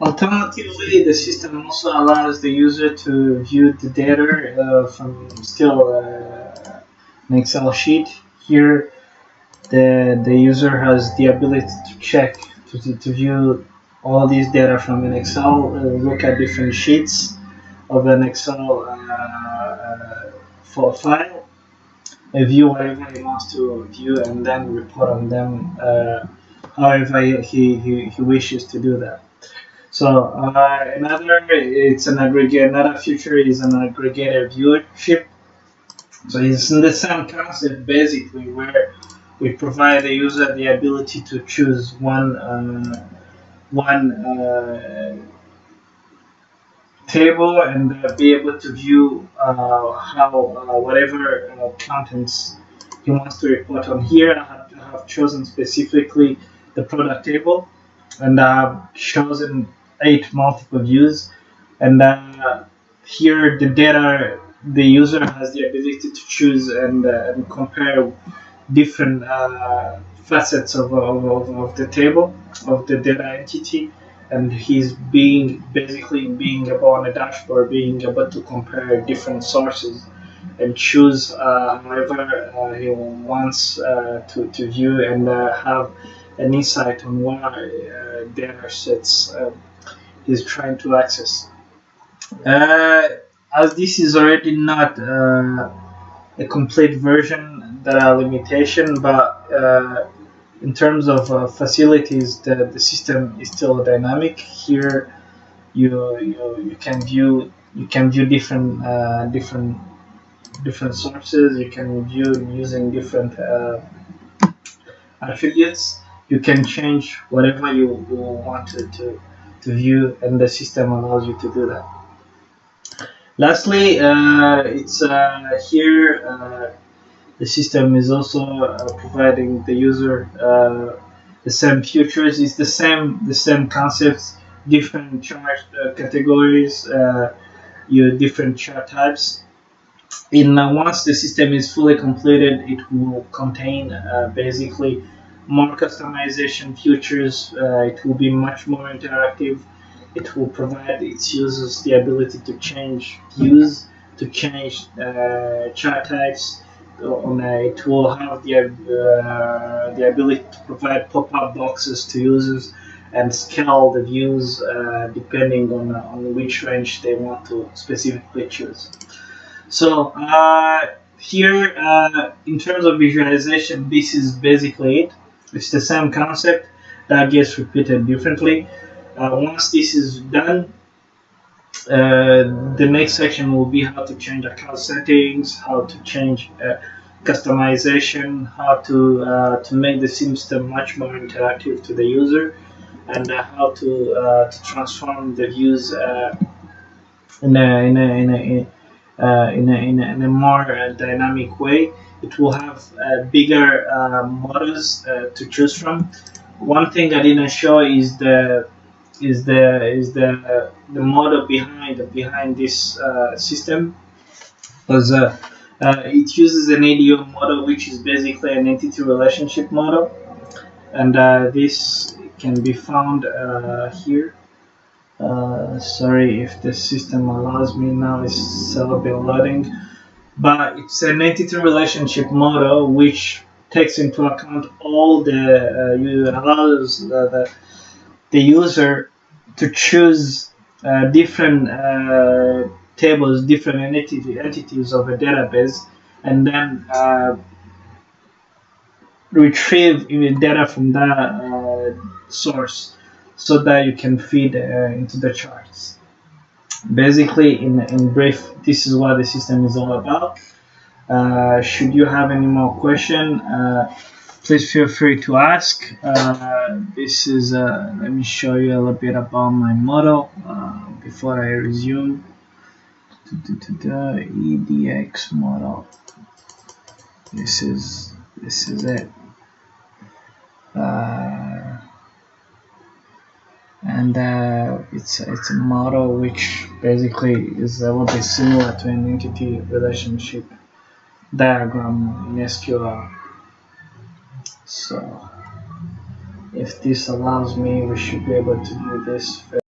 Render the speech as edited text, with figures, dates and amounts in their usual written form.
Alternatively, the system also allows the user to view the data from still an Excel sheet. Here, the user has the ability to check to view all these data from an Excel, look at different sheets of an Excel file, view whatever he wants to view, and then report on them however he wishes to do that. So another feature is an aggregated viewership. So it's in the same concept basically, where we provide the user the ability to choose one table and be able to view how whatever contents he wants to report on. Here I have chosen specifically the product table, and I've chosen 8 multiple views, and here the data, the user has the ability to choose and compare different facets of the table, of the data entity, and he's basically being able on a dashboard, being able to compare different sources and choose however he wants to view, and have an insight on what data sets he's trying to access. As this is already not a complete version, there are limitations, but in terms of facilities, the system is still dynamic. Here, you can view different sources. You can view using different attributes. You can change whatever you want to view, and the system allows you to do that. Lastly, it's here. The system is also providing the user the same features. It's the same concepts, different chart categories, different chart types. Once the system is fully completed, it will contain basically more customization features. It will be much more interactive. It will provide its users the ability to change views, to change chart types. It will have the ability to provide pop-up boxes to users and scale the views depending on which range they want to specifically choose. So here, in terms of visualization, this is basically it. It's the same concept that gets repeated differently. Once this is done, the next section will be how to change account settings, how to change customization, how to make the system much more interactive to the user, and how to transform the views in a more dynamic way. It will have bigger models to choose from. One thing I didn't show is the model behind this system, because it uses an ADO model, which is basically an entity relationship model, and this can be found here. Sorry if the system allows me now, it's still been loading, but it's an entity relationship model which takes into account all allows the user to choose different tables, different entities of a database, and then retrieve data from that source, so that you can feed into the charts. Basically, in brief, this is what the system is all about. Should you have any more question, please feel free to ask. This is let me show you a little bit about my model before I resume. EDX model. This is it. And it's a model which basically is a little bit similar to an entity relationship diagram in SQL. So if this allows me, we should be able to do this.